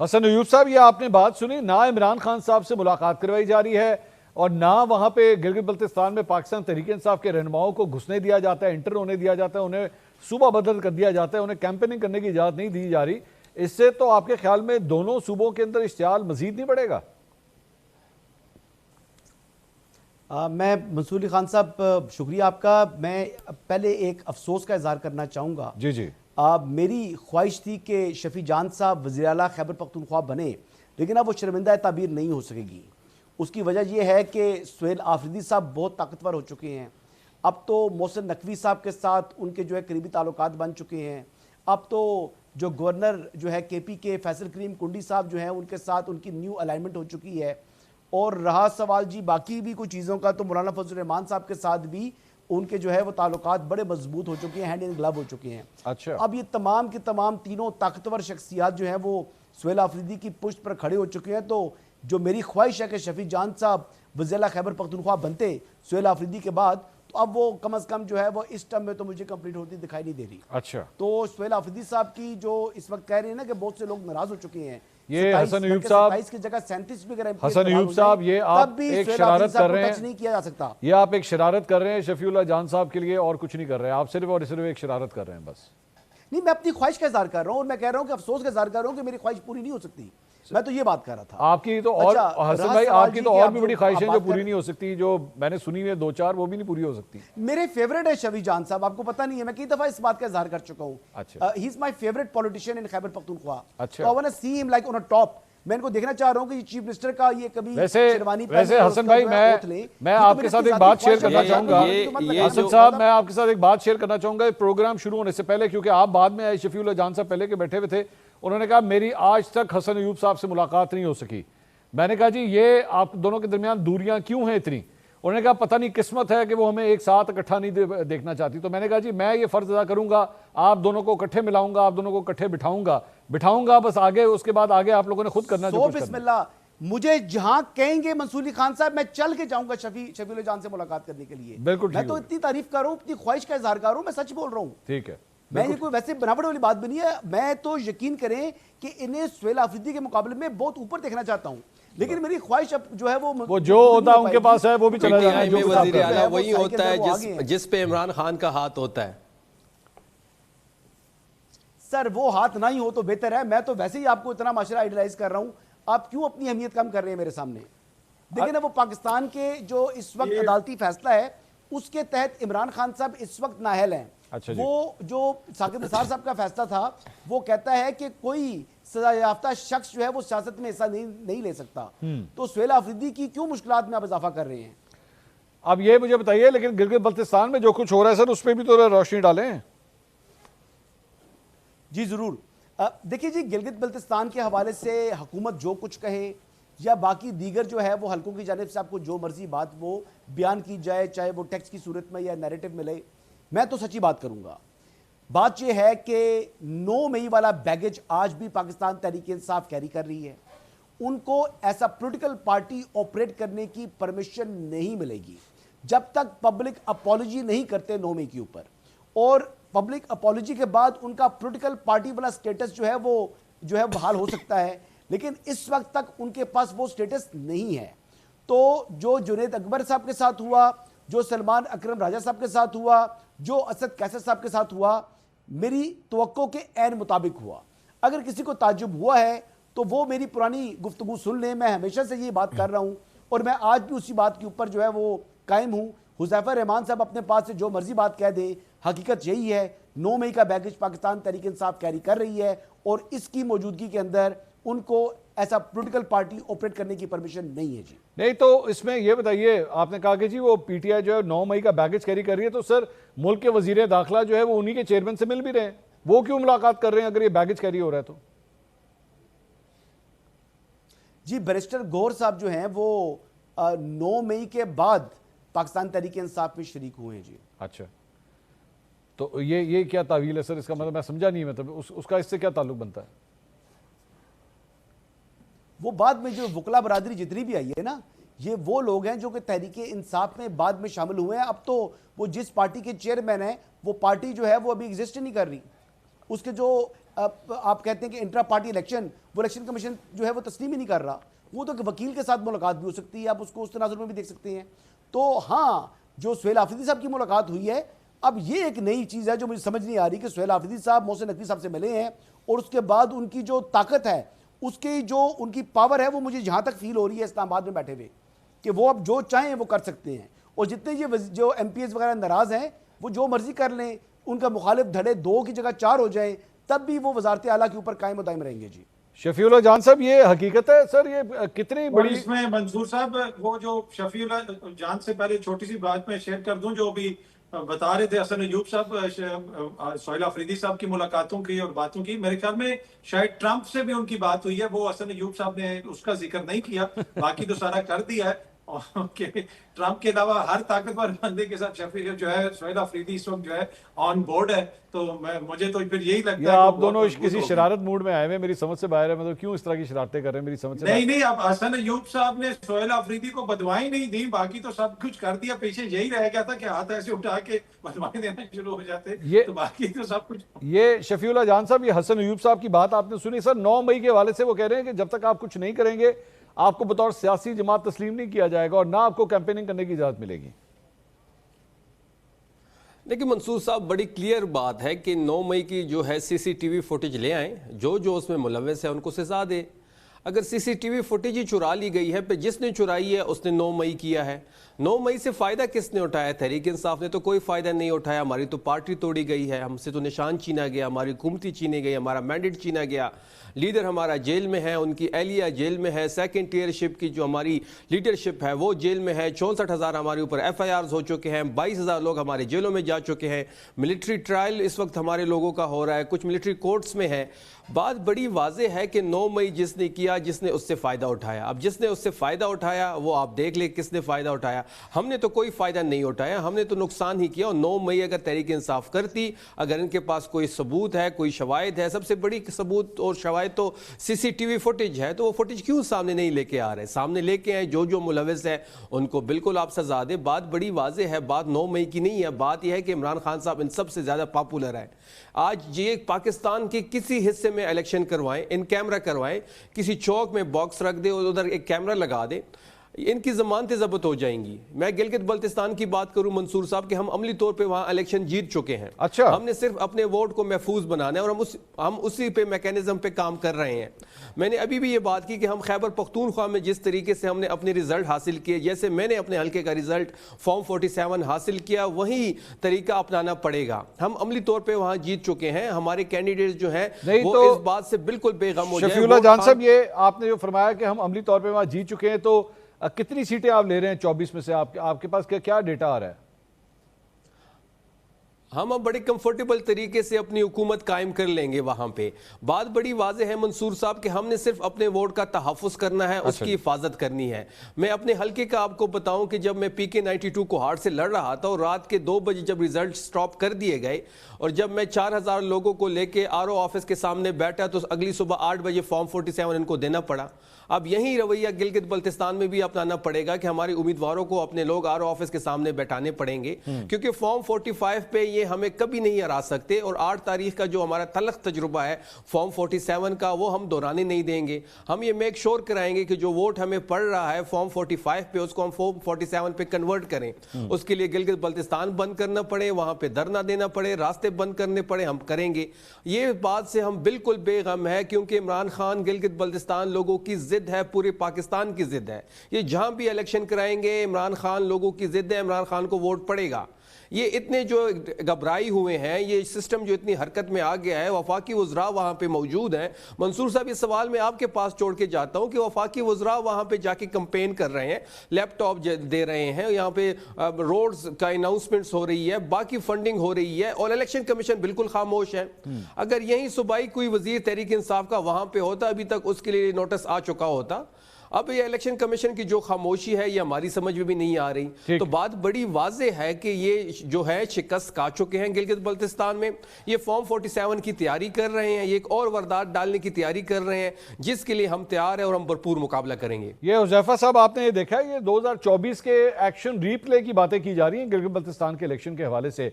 حسن ایوب صاحب یہ آپ نے بات سنی، نہ عمران خان صاحب سے ملاقات کروائی جا رہی ہے اور نہ وہاں پہ گلگت بلتستان میں پاکستان تحریک انصاف کے رہنماؤں کو گھسنے دیا جاتا ہے، انٹر ہونے دیا جاتا ہے، انہیں صوبہ بدل کر دیا جاتا ہے، انہیں کیمپیننگ کرنے کی اجازت نہیں دی جا رہی۔ اس سے تو آپ کے خیال میں دونوں صوبوں کے اندر اشتعال مزید نہیں بڑھے گا؟ میں منصور علی خان صاحب شکریہ آپ کا۔ میں پہلے ایک افسوس کا اظہار کرنا چاہوں گا۔ جی میری خواہش تھی کہ شفیع جان صاحب وزیر اعلیٰ خیبر پختونخوا بنے، لیکن اب وہ شرمندہ تعبیر نہیں ہو سکے گی۔ اس کی وجہ یہ ہے کہ سہیل آفریدی صاحب بہت طاقتور ہو چکے ہیں، اب تو محسن نقوی صاحب کے ساتھ ان کے قریبی تعلقات بن چکے ہیں، اب تو جو گورنر کے پی کے فیصل کریم کنڈی صاحب ہیں ان کے ساتھ ان کی نیو الائنمنٹ ہو چکی ہے۔ اور رہا سوال باقی بھی کچھ چیزوں کا، تو مولانا فضل الرحمان صاحب کے ساتھ بھی ان کے وہ تعلقات بڑے مضبوط ہو چکے ہیں، ہینڈ ان گلو ہو چکے ہیں۔ اچھا، اب یہ تمام کی تمام تینوں طاقتور شخصیات وہ سہیل آفریدی کی پشت پر کھڑے ہو چکے ہیں۔ تو جو میری خواہش ہے کہ شفیع جان صاحب وزیر اعلیٰ خیبر پختونخوا بنتے سہیل آفریدی کے بعد، تو اب وہ کم از کم وہ اس ٹرم میں تو مجھے کمپلیٹ ہوتی دکھائی نہیں دے رہی۔ اچھا، تو سہیل آفریدی صاحب کی جو اس وقت کہہ رہے ہیں نا کہ بہت سے لوگ ناراض ہو چکے ہیں، یہ حسن ایوب صاحب، کی جگہ 37 بھی اگر حسن ایوب صاحب یہ آپ ایک شرارت کر رہے ہیں، نہیں کیا جا سکتا۔ یہ آپ ایک شرارت کر رہے ہیں شفیع اللہ جان صاحب کے لیے، اور کچھ نہیں کر رہے ہیں آپ، صرف اور صرف ایک شرارت کر رہے ہیں بس۔ نہیں، میں اپنی خواہش کا اظہار کر رہا ہوں، اور میں کہہ رہا ہوں کہ افسوس کا اظہار کر رہا ہوں کہ میری خواہش پوری نہیں ہو سکتی۔ میں تو یہ بات کر رہا تھا آپ کی تو اور حسن بھائی آپ کی تو اور بھی بڑی خواہشیں جو پوری نہیں ہو سکتی، جو میں نے سنی ہوئی 2-4 وہ بھی نہیں پوری ہو سکتی۔ میرے فیوریٹ ہے شفیع جان صاحب، آپ کو پتہ نہیں ہے، میں کئی دفعہ اس بات کا اظہار کر چکا ہوں۔ ہی از مائی فیوریٹ پولیٹیشین ان خیبر پختونخوا۔ اچھا، I want to see him like on a top۔ میں ان کو دیکھنا چاہ رہا ہوں کہ چیف منسٹر کا یہ کبھی شیروانی ویسے حسن بھائی میں آپ کے ساتھ ایک بات شیئر کرنا چاہوں گا۔ حسن صاحب میں آپ کے ساتھ ایک بات شیئر کرنا چاہوں گا پروگرام شروع ہونے سے پہلے، کیونکہ آپ بعد میں آئے، شفیع اللہ جان صاحب پہلے کے بیٹھے ہوئے تھے، انہوں نے کہا میری آج تک حسن ایوب صاحب سے ملاقات نہیں ہو سکی۔ میں نے کہا جی یہ آپ دونوں کے درمیان دوریاں کیوں ہیں اتنی؟ انہوں نے کہا پتہ نہیں قسمت ہے کہ وہ ہمیں ایک ساتھ اکٹھا نہیں دیکھنا چاہتی۔ تو میں نے کہا جی میں یہ فرض ادا کروں گا، آپ دونوں کو اکٹھے ملاؤں گا، آپ دونوں کو اکٹھے بٹھاؤں گا، بس آگے اس کے بعد آگے آپ لوگوں نے خود کرنا جو کچھ بسم اللہ۔ مجھے جہاں کہیں گے منصور علی خان صاحب میں چل کے جاؤں گا شفیع اللہ جان سے ملاقات کرنے کے لیے۔ بالکل، میں تو اتنی تعریف کر رہا ہوں، اتنی خواہش کا اظہار کر رہا ہوں، میں سچ بول رہا ہوں۔ ٹھیک ہے، میں یہ کوئی ویسے بناوٹ والی بات بھی نہیں ہے۔ میں تو یقین کریں کہ انہیں سہیل آفریدی کے مقابلے میں بہت اوپر دیکھنا چاہتا ہوں، لیکن میری خواہش اب وہ جو ہوتا ہے ان کے پاس ہے وہ بھی چلا جانا ہے۔ جو وزیر اعلیٰ وہی ہوتا ہے جس پہ عمران خان کا ہاتھ ہوتا ہے۔ سر وہ ہاتھ نہ ہی ہو تو بہتر ہے۔ میں تو ویسے ہی آپ کو اتنا معاشرہ آئیڈلائز کر رہا ہوں، آپ کیوں اپنی اہمیت کم کر رہے ہیں میرے سامنے؟ دیکھیں نا، وہ پاکستان کے جو اس وقت عدالتی فیصلہ ہے اس کے تحت عمران خان صاحب اس وقت نااہل ہیں۔ وہ جو ثاقب نثار صاحب کا فیصلہ تھا وہ کہتا ہے کہ کوئی سزا یافتہ شخص وہ سیاست میں حصہ نہیں لے سکتا۔ تو سہیل آفریدی کی کیوں مشکلات میں آپ اضافہ کر رہے ہیں؟ اب یہ مجھے بتائیے، لیکن گلگت بلتستان میں جو کچھ ہو رہا ہے سر اس پہ بھی تو روشنی ڈالیں۔ جی ضرور۔ دیکھیے جی، گلگت بلتستان کے حوالے سے حکومت جو کچھ کہے یا باقی دیگر وہ حلقوں کی جانب سے آپ کو جو مرضی بات وہ بیان کی جائے، چاہے وہ ٹیکسٹ کی صورت میں یا نیریٹو ملے، میں تو سچی بات کروں گا۔ بات یہ ہے کہ 9 مئی والا بیگیج آج بھی پاکستان تحریک انصاف کیری کر رہی ہے۔ ان کو ایسا پولیٹیکل پارٹی آپریٹ کرنے کی پرمیشن نہیں ملے گی جب تک پبلک اپالوجی نہیں کرتے 9 مئی کے اوپر، اور پبلک اپالوجی کے بعد ان کا پولیٹیکل پارٹی والا سٹیٹس وہ بحال ہو سکتا ہے، لیکن اس وقت تک ان کے پاس وہ سٹیٹس نہیں ہے۔ تو جو جنید اکبر صاحب کے ساتھ ہوا، جو سلمان اکرم راجہ صاحب کے ساتھ ہوا، جو اسد کیسر صاحب کے ساتھ ہوا، میری توقع کے عین مطابق ہوا۔ اگر کسی کو تعجب ہوا ہے تو وہ میری پرانی گفتگو سن لیں، میں ہمیشہ سے یہ بات کر رہا ہوں اور میں آج بھی اسی بات کے اوپر وہ قائم ہوں۔ حذیفہ رحمان صاحب اپنے پاس سے جو مرضی بات کہہ دیں، حقیقت یہی ہے 9 مئی کا بیگیج پاکستان تحریک انصاف کیری کر رہی ہے، اور اس کی موجودگی کے اندر ان کو ایسا پولیٹیکل پارٹی آپریٹ کرنے کی پرمیشن نہیں ہے۔ جی نہیں تو اس میں یہ بتائیے، آپ نے کہا کہ جی وہ پی ٹی آئی 9 مئی کا بیگیج کیری کر رہی ہے، تو سر ملک کے وزیر داخلہ وہ انہی کے چیئرمین سے مل بھی رہے ہیں، وہ کیوں ملاقات کر رہے ہیں اگر یہ بیگیج کیری ہو رہا ہے تو؟ جی بیرسٹر گور صاحب ہیں وہ 9 مئی کے بعد پاکستان تحریک انصاف میں شریک ہوئے ہیں۔ جی اچھا، تو یہ کیا تعویل ہے سر؟ اس کا مطلب میں سمجھا نہیں، مطلب اس کا اس سے کیا تعلق بنتا ہے؟ وہ بعد میں جو وکلا برادری جتنی بھی آئی ہے نا، یہ وہ لوگ ہیں جو کہ تحریک انصاف میں بعد میں شامل ہوئے ہیں۔ اب تو وہ جس پارٹی کے چیئرمین ہیں وہ پارٹی وہ ابھی ایگزسٹ نہیں کر رہی، اس کے جو آپ کہتے ہیں کہ انٹرا پارٹی الیکشن، وہ الیکشن کمیشن جو ہے وہ تسلیم ہی نہیں کر رہا. وہ تو وکیل کے ساتھ ملاقات بھی ہو سکتی ہے، آپ اس کو اس تناظر میں بھی دیکھ سکتے ہیں. تو ہاں جو سہیل آفریدی صاحب کی ملاقات ہوئی ہے، اب یہ ایک نئی چیز ہے جو مجھے سمجھ نہیں آ رہی کہ سہیل آفریدی صاحب محسن نقوی صاحب سے ملے ہیں اور اس کے بعد ان کی جو طاقت ہے، اس کی جو ان کی پاور ہے، وہ مجھے جہاں تک فیل ہو رہی ہے اسلام آباد میں بیٹھے ہوئے کہ وہ اب جو چاہیں وہ کر سکتے ہیں. اور جتنے یہ جو ایم پی ایز وغیرہ ناراض ہیں وہ جو مرضی کر لیں، ان کا مخالف دھڑے 2 کی جگہ 4 ہو جائیں، تب بھی وہ وزارت اعلیٰ کے اوپر قائم و دائم رہیں گے. جی شفیع اللہ جان صاحب، یہ حقیقت ہے سر؟ یہ کتنی بڑی اس میں منصور صاحب، وہ جو شفیع اللہ جان سے پہلے چھوٹی سی بات میں شیئر کر دوں، جو ابھی بتا رہے تھے حسن ایوب صاحب سہیل آفریدی صاحب کی ملاقاتوں کی اور باتوں کی، میرے خیال میں شاید ٹرمپ سے بھی ان کی بات ہوئی ہے. وہ حسن ایوب صاحب نے اس کا ذکر نہیں کیا، باقی تو سارا کر دیا ہے. کہ ٹرمپ کے علاوہ ہر طاقتور بندے کے ساتھ شفیع جو ہے سہیل آفریدی اس وقت جو ہے آن بورڈ ہے. تو مجھے تو پھر یہی لگتا ہے آپ دونوں کسی شرارت موڈ میں آئے ہوئے، میری سمجھ سے باہر ہے. مطلب کیوں اس طرح کی شرارتیں کر رہے ہیں؟ میری سمجھ سے نہیں اب حسن ایوب صاحب نے سہیل آفریدی کو بدوائیں نہیں دی، باقی تو سب کچھ کر دیا. پیچھے یہی رہ گیا تھا کہ ہاتھ ایسے اٹھا کے بدوائیں دینا شروع ہو جاتے، تو باقی تو سب کچھ. یہ شفیع اللہ جان صاحب، یہ حسن ایوب صاحب کی بات آپ نے سنی سر؟ 9 مئی کے حوالے سے وہ کہہ رہے ہیں کہ جب تک آپ کچھ نہیں کریں گے آپ کو بطور سیاسی جماعت تسلیم نہیں کیا جائے گا اور نہ آپ کو کیمپیننگ کرنے کی اجازت ملے گی. لیکن منصور صاحب، بڑی کلیئر بات ہے کہ 9 مئی کی جو ہے سی سی ٹی وی فوٹیج لے آئیں، جو اس میں ملوث ہے ان کو سزا دے. اگر سی سی ٹی وی فوٹیج ہی چرا لی گئی ہے، پہ جس نے چرائی ہے اس نے 9 مئی کیا ہے. 9 مئی سے فائدہ کس نے اٹھایا؟ تحریک انصاف نے تو کوئی فائدہ نہیں اٹھایا. ہماری تو پارٹی توڑی گئی ہے، ہم سے تو نشان چھینا گیا، ہماری حکومتی چھینے گئی، ہمارا مینڈیٹ چھینا گیا. لیڈر ہمارا جیل میں ہے، ان کی اہلیہ جیل میں ہے، سیکنڈ ٹیئر شپ کی جو ہماری لیڈرشپ ہے وہ جیل میں ہے. 64,000 ہمارے اوپر ایف آئی آرز ہو چکے ہیں، 22,000 لوگ ہمارے جیلوں میں جا چکے ہیں. ملٹری ٹرائل اس وقت ہمارے لوگوں کا ہو رہا ہے، کچھ ملٹری کورٹس میں ہے. بات بڑی واضح ہے کہ 9 مئی جس نے کیا، جس نے اس سے فائدہ اٹھایا. اب جس نے اس سے فائدہ اٹھایا وہ آپ دیکھ لیں کس نے فائدہ اٹھایا. ہم نے تو کوئی فائدہ نہیں اٹھایا، ہم نے تو نقصان ہی کیا. اور 9 مئی اگر تحریک انصاف کرتی، اگر ان کے پاس کوئی ثبوت ہے، کوئی شواہد ہے، سب سے بڑی ثبوت اور شواہد تو سی سی ٹی وی فوٹیج ہے، تو وہ فوٹیج کیوں سامنے نہیں لے کے آ رہے؟ سامنے لے کے آئے، جو ملوث ہے ان کو بالکل آپ سزا دیں. بات بڑی واضح ہے، بات 9 مئی کی نہیں ہے. بات یہ ہے کہ عمران خان صاحب ان سب سے زیادہ پاپولر ہے. آج یہ پاکستان کے کسی حصے میں الیکشن کروائیں، ان کیمرہ کروائیں، کسی چوک میں باکس رکھ دے اور ادھر ایک کیمرہ لگا دے، ان کی ضمانتیں ضبط ہو جائیں گی. میں گلگت بلتستان کی بات کروں منصور صاحب کہ ہم عملی طور پہ وہاں الیکشن جیت چکے ہیں. اچھا، ہم نے صرف اپنے ووٹ کو محفوظ بنانا ہے اور ہم اسی پہ میکینزم پہ کام کر رہے ہیں. میں نے ابھی بھی یہ بات کی کہ ہم خیبر پختونخوا میں جس طریقے سے ہم نے اپنے رزلٹ حاصل کیے، جیسے میں نے اپنے حلقے کا رزلٹ فارم 47 حاصل کیا، وہی طریقہ اپنانا پڑے گا. ہم عملی طور پہ وہاں جیت چکے ہیں. ہمارے کینڈیڈیٹس جو ہیں وہ اس بات سے بالکل بے غم ہو جائیں. شفیع اللہ جان صاحب، یہ آپ نے جو فرمایا کہ ہم عملی طور پہ وہاں جیت چکے ہیں، تو کتنی سیٹیں آپ لے رہے ہیں 24 میں سے؟ آپ کے پاس کیا ڈیٹا آ رہا ہے؟ ہم اب بڑے کمفرٹیبل طریقے سے اپنی حکومت قائم کر لیں گے وہاں پہ. بات بڑی واضح ہے منصور صاحب کہ ہم نے صرف اپنے ووٹ کا تحفظ کرنا ہے، اس کی حفاظت کرنی ہے. میں اپنے حلقے کا آپ کو بتاؤں کہ جب میں پی کے 92 کوہاٹ سے لڑ رہا تھا اور رات کے 2 بجے جب ریزلٹ سٹاپ کر دیے گئے اور جب میں 4,000 لوگوں کو لے کے آر او آفس کے سامنے بیٹھا تو اگلی صبح 8 بجے فارم 47 ان کو دینا پڑا. اب یہی رویہ گلگت بلتستان میں بھی اپنانا پڑے گا کہ ہمارے امیدواروں کو اپنے لوگ آر او آفس کے سامنے بیٹھانے پڑیں گے، کیونکہ فارم 45 پہ یہ ہمیں کبھی نہیں ہرا سکتے. اور 8 تاریخ کا جو ہمارا تلخ تجربہ ہے فارم 47 کا، وہ ہم دہرانے نہیں دیں گے. ہم یہ میک شور کرائیں گے کہ جو ووٹ ہمیں پڑ رہا ہے فارم 45 پہ، اس کو ہم فارم 47 پہ کنورٹ کریں. اس کے لیے گلگت بلتستان بند کرنا پڑے، وہاں پہ دھرنا دینا پڑے، راستے بند کرنے پڑے، ہم کریں گے. یہ بات سے ہم بالکل بے غم ہے، کیونکہ عمران خان گلگت بلتستان لوگوں کی ضد ہے، پورے پاکستان کی ضد ہے. یہ جہاں بھی الیکشن کرائیں گے عمران خان لوگوں کی ضد ہے، عمران خان کو ووٹ پڑے گا. یہ اتنے جو گھبرائی ہوئے ہیں، یہ سسٹم جو اتنی حرکت میں آ گیا ہے، وفاقی وزراء وہاں پہ موجود ہیں. منصور صاحب، یہ سوال میں آپ کے پاس چھوڑ کے جاتا ہوں کہ وفاقی وزراء وہاں پہ جا کے کمپین کر رہے ہیں، لیپ ٹاپ دے رہے ہیں، یہاں پہ روڈز کا اناؤنسمنٹس ہو رہی ہے، باقی فنڈنگ ہو رہی ہے، اور الیکشن کمیشن بالکل خاموش ہے. اگر یہیں صوبائی کوئی وزیر تحریک انصاف کا وہاں پہ ہوتا، ابھی تک اس کے لیے نوٹس آ چکا ہوتا. اب یہ الیکشن کمیشن کی جو خاموشی ہے یہ ہماری سمجھ میں بھی نہیں آ رہی. تو بات بڑی واضح ہے کہ یہ جو ہے شکست کھا چکے ہیں گلگت بلتستان میں. یہ فارم 47 کی تیاری کر رہے ہیں، یہ ایک اور واردات ڈالنے کی تیاری کر رہے ہیں، جس کے لیے ہم تیار ہیں اور ہم بھرپور مقابلہ کریں گے. یہ حذیفہ صاحب، آپ نے یہ دیکھا ہے، یہ 2024 کے ایکشن ری پلے کی باتیں کی جا رہی ہیں گلگت بلتستان کے الیکشن کے حوالے سے.